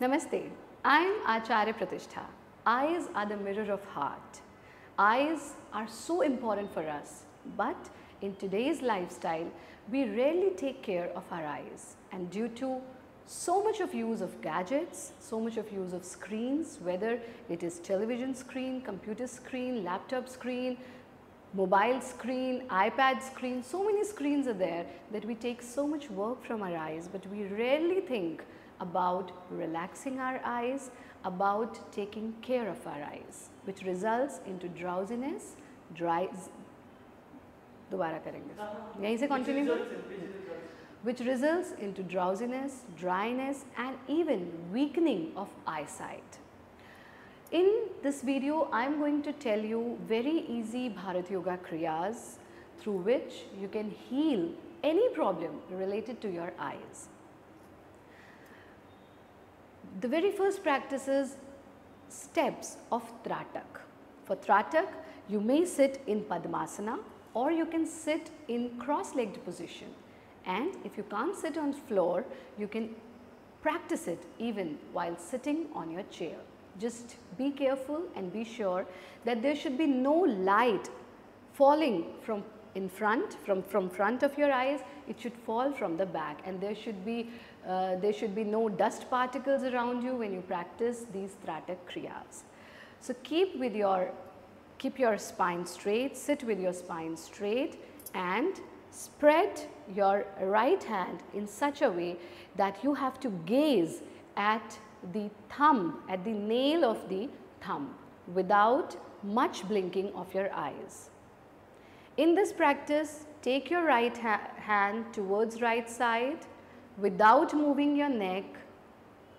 Namaste, I am Acharya Pratishtha. Eyes are the mirror of heart. Eyes are so important for us, but in today's lifestyle, we rarely take care of our eyes, and due to so much of use of gadgets, so much of use of screens, whether it is television screen, computer screen, laptop screen, mobile screen, iPad screen, so many screens are there that we take so much work from our eyes, but we rarely think about relaxing our eyes, about taking care of our eyes, which results into drowsiness, दोबारा करेंगे यहीं से continue which results into drowsiness, dryness and even weakening of eyesight. In this video, I am going to tell you very easy Bharat Yoga Kriyas through which you can heal any problem related to your eyes. The very first practice is steps of Tratak. For Tratak, you may sit in Padmasana or you can sit in cross-legged position. And if you can't sit on floor, you can practice it even while sitting on your chair. Just be careful and be sure that there should be no light falling from front of your eyes. It should fall from the back, and there should be no dust particles around you when you practice these Tratak Kriyas. So keep your spine straight, sit with your spine straight and spread your right hand in such a way that you have to gaze at the thumb, at the nail of the thumb without much blinking of your eyes. In this practice, take your right hand towards right side without moving your neck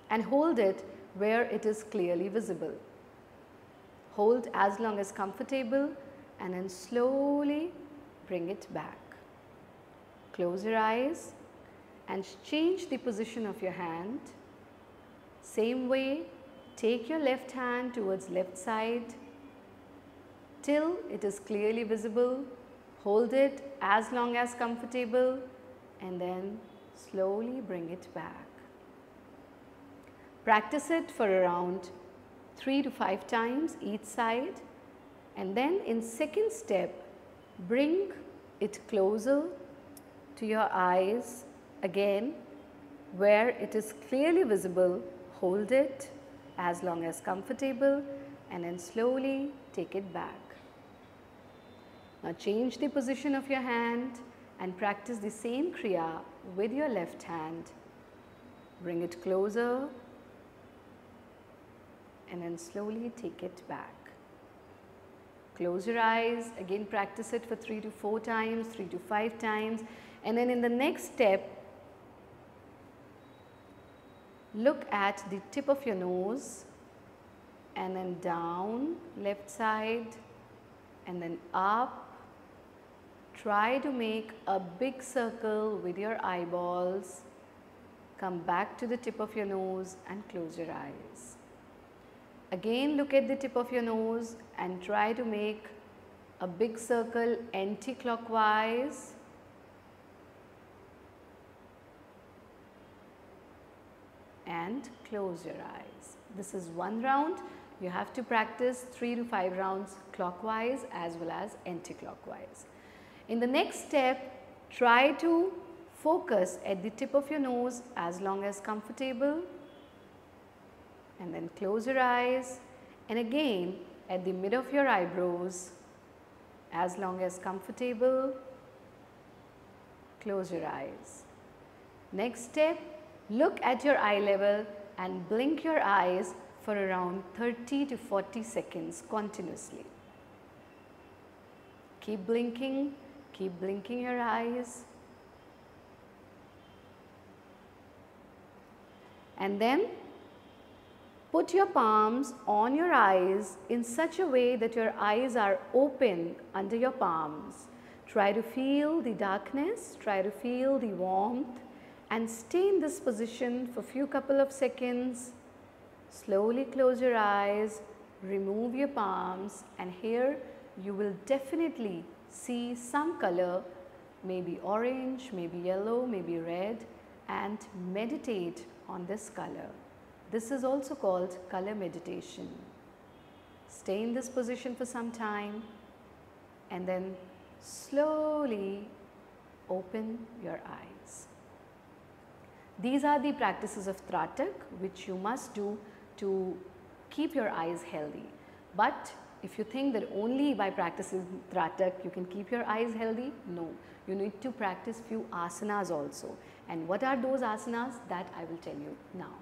and hold it where it is clearly visible. Hold as long as comfortable and then slowly bring it back. Close your eyes and change the position of your hand. Same way, take your left hand towards left side till it is clearly visible. Hold it as long as comfortable and then slowly bring it back. Practice it for around 3 to 5 times each side, and then in second step, bring it closer to your eyes again where it is clearly visible. Hold it as long as comfortable and then slowly take it back. Now change the position of your hand and practice the same Kriya with your left hand. Bring it closer and then slowly take it back. Close your eyes, again practice it for 3 to 4 times, 3 to 5 times, and then in the next step, look at the tip of your nose and then down left side and then up. Try to make a big circle with your eyeballs. Come back to the tip of your nose and close your eyes. Again look at the tip of your nose and try to make a big circle anti-clockwise. And close your eyes. This is one round. You have to practice 3 to 5 rounds clockwise as well as anti-clockwise. In the next step, try to focus at the tip of your nose as long as comfortable and then close your eyes, and again at the mid of your eyebrows as long as comfortable, close your eyes. Next step, look at your eye level and blink your eyes for around 30 to 40 seconds continuously. Keep blinking your eyes, and then put your palms on your eyes in such a way that your eyes are open under your palms. Try to feel the darkness, try to feel the warmth, and stay in this position for a couple of seconds. Slowly close your eyes, remove your palms, and here you will definitely see some color, maybe orange, maybe yellow, maybe red, and meditate on this color. This is also called color meditation. Stay in this position for some time and then slowly open your eyes. These are the practices of Tratak which you must do to keep your eyes healthy. But if you think that only by practicing Tratak you can keep your eyes healthy, no. You need to practice few asanas also. And what are those asanas? That I will tell you now.